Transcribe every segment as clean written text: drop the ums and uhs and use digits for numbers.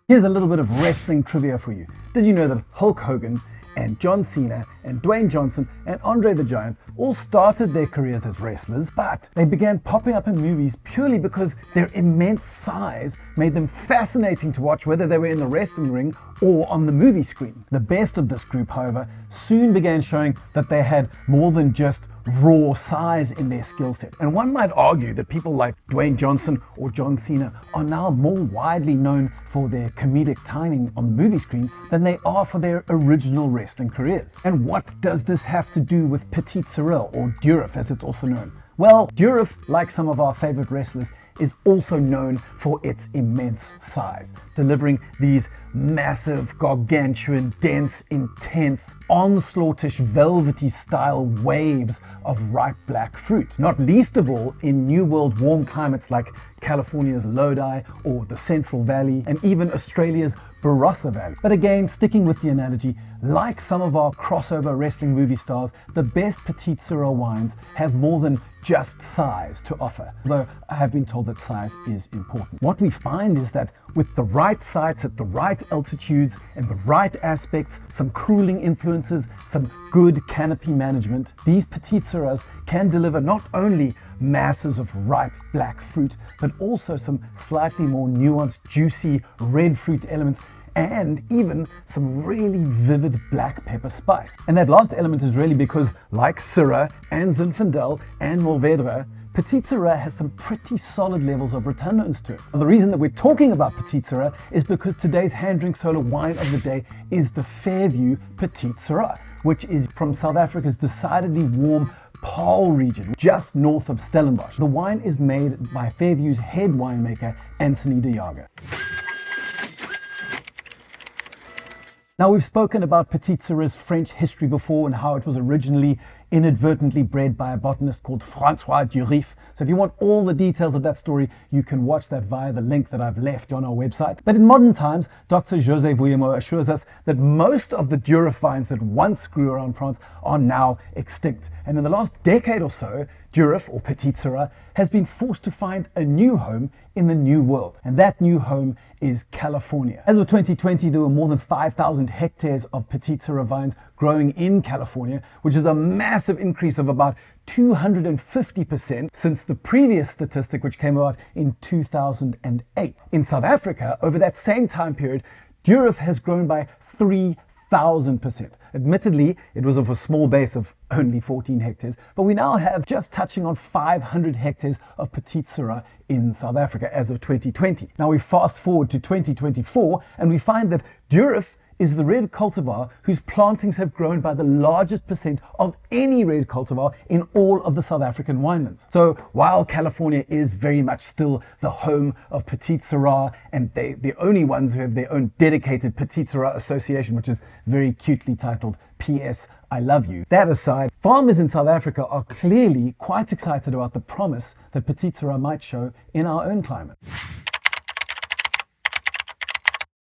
Here's a little bit of wrestling trivia for you. Did you know that Hulk Hogan and John Cena and Dwayne Johnson and Andre the Giant all started their careers as wrestlers, but they began popping up in movies purely because their immense size made them fascinating to watch, whether they were in the wrestling ring or on the movie screen. The best of this group, however, soon began showing that they had more than just raw size in their skill set. And one might argue that people like Dwayne Johnson or John Cena are now more widely known for their comedic timing on the movie screen than they are for their original wrestling careers. And what does this have to do with Petite Sirah, or Durif as it's also known? Well, Durif, like some of our favorite wrestlers, is also known for its immense size, delivering these massive, gargantuan, dense, intense, onslaughtish, velvety style waves of ripe black fruit. Not least of all in New World warm climates like California's Lodi or the Central Valley and even Australia's Barossa Valley. But again, sticking with the analogy, like some of our crossover wrestling movie stars, the best Petite Sirah wines have more than just size to offer, although I have been told that size is important. What we find is that with the right sites at the right altitudes and the right aspects, some cooling influences, some good canopy management, these Petite Sirahs can deliver not only masses of ripe black fruit, but also some slightly more nuanced, juicy red fruit elements, and even some really vivid black pepper spice. And that last element is really because, like Syrah and Zinfandel and Mourvedre, Petite Sirah has some pretty solid levels of retentions to it. Now, the reason that we're talking about Petite Sirah is because today's hand drink solo wine of the day is the Fairview Petite Sirah, which is from South Africa's decidedly warm Paarl region, just north of Stellenbosch. The wine is made by Fairview's head winemaker, Anthony de Jager. Now, we've spoken about Petite Sirahs French history before and how it was originally inadvertently bred by a botanist called Francois Durif. So if you want all the details of that story, you can watch that via the link that I've left on our website. But in modern times, Dr José Vouillamoz assures us that most of the Durif vines that once grew around France are now extinct. And in the last decade or so, Durif, or Petite Sirah, has been forced to find a new home in the New World. And that new home is California. As of 2020, there were more than 5,000 hectares of Petite Sirah vines growing in California, which is a massive increase of about 250% since the previous statistic, which came out in 2008. In South Africa, over that same time period, Durif has grown by 3,000%. Admittedly, it was of a small base of only 14 hectares, but we now have just touching on 500 hectares of Petite Sirah in South Africa as of 2020. Now we fast forward to 2024 and we find that Durif is the red cultivar whose plantings have grown by the largest percent of any red cultivar in all of the South African winelands. So while California is very much still the home of Petite Sirah, and they're the only ones who have their own dedicated Petite Sirah association, which is very cutely titled PS I Love You. That aside, farmers in South Africa are clearly quite excited about the promise that Petite Sirah might show in our own climate.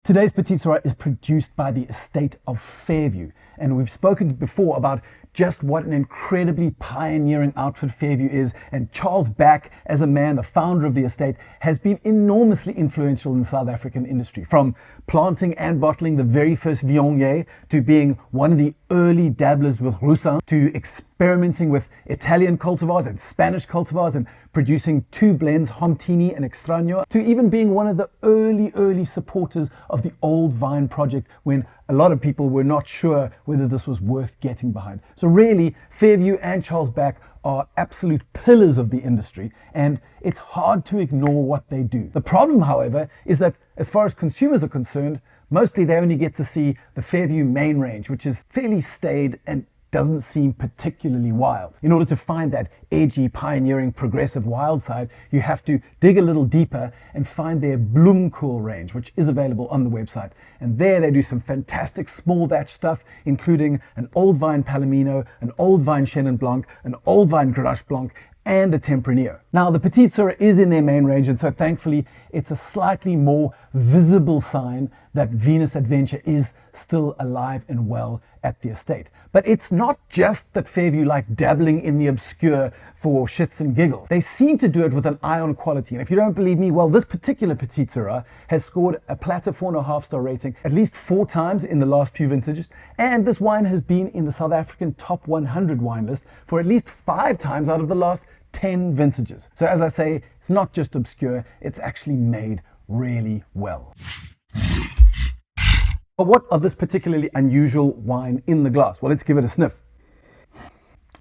Today's Petite Sirah is produced by the estate of Fairview, and we've spoken before about just what an incredibly pioneering outfit Fairview is, and Charles Back, as a man, the founder of the estate, has been enormously influential in the South African industry, from planting and bottling the very first Viognier, to being one of the early dabblers with Roussin, to experimenting with Italian cultivars and Spanish cultivars and producing two blends, Homtini and Extraño, to even being one of the early supporters of the Old Vine project when a lot of people were not sure whether this was worth getting behind. So really, Fairview and Charles Back are absolute pillars of the industry, and it's hard to ignore what they do. The problem, however, is that as far as consumers are concerned, mostly they only get to see the Fairview main range, which is fairly staid and doesn't seem particularly wild. In order to find that edgy, pioneering, progressive wild side, you have to dig a little deeper and find their Bloemkool range, which is available on the website. And there they do some fantastic small batch stuff, including an old vine Palomino, an old vine Chenin Blanc, an old vine Grenache Blanc, and a Tempranillo. Now, the Petite Sirah is in their main range, and so thankfully it's a slightly more visible sign that Venus Adventure is still alive and well at the estate. But it's not just that Fairview like dabbling in the obscure for shits and giggles. They seem to do it with an eye on quality. And if you don't believe me, well, this particular Petite Sirah has scored a platter 4.5-star rating at least 4 times in the last few vintages. And this wine has been in the South African top 100 wine list for at least 5 times out of the last 10 vintages. So as I say, it's not just obscure, it's actually made really well. But what of this particularly unusual wine in the glass? Well, let's give it a sniff.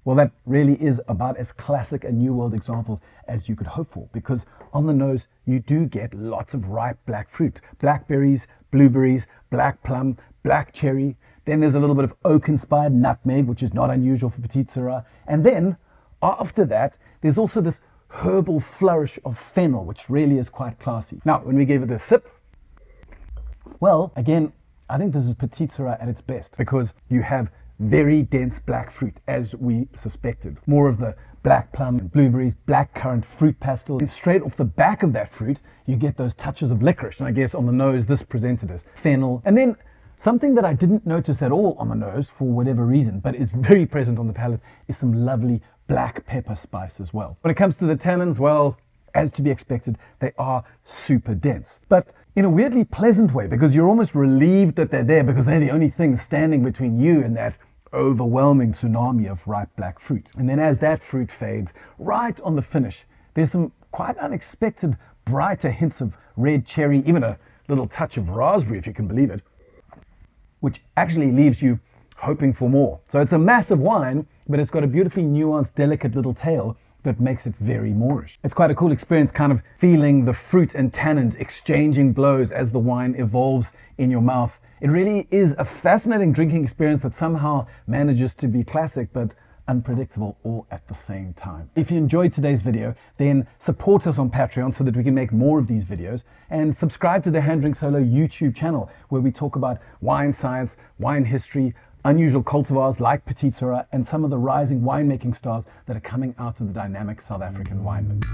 Well, that really is about as classic a New World example as you could hope for, because on the nose you do get lots of ripe black fruit. Blackberries, blueberries, black plum, black cherry. Then there's a little bit of oak-inspired nutmeg, which is not unusual for Petite Sirah. And then, after that, there's also this herbal flourish of fennel, which really is quite classy. Now, when we gave it a sip, well, again, I think this is Petite Sirah at its best, because you have very dense black fruit, as we suspected. More of the black plum and blueberries, black currant fruit pastel. And straight off the back of that fruit, you get those touches of licorice. And I guess on the nose, this presented as fennel. And then something that I didn't notice at all on the nose for whatever reason, but is very present on the palate, is some lovely black pepper spice as well. When it comes to the tannins, well, as to be expected, they are super dense. But in a weirdly pleasant way, because you're almost relieved that they're there, because they're the only thing standing between you and that overwhelming tsunami of ripe black fruit. And then as that fruit fades, right on the finish, there's some quite unexpected brighter hints of red cherry, even a little touch of raspberry, if you can believe it, which actually leaves you hoping for more. So it's a massive wine, but it's got a beautifully nuanced, delicate little tail that makes it very Moorish. It's quite a cool experience, kind of feeling the fruit and tannins exchanging blows as the wine evolves in your mouth. It really is a fascinating drinking experience that somehow manages to be classic but unpredictable all at the same time. If you enjoyed today's video, then support us on Patreon so that we can make more of these videos, and subscribe to the Hand Drink Solo YouTube channel, where we talk about wine science, wine history, unusual cultivars like Petite Sirah, and some of the rising winemaking stars that are coming out of the dynamic South African wine mix.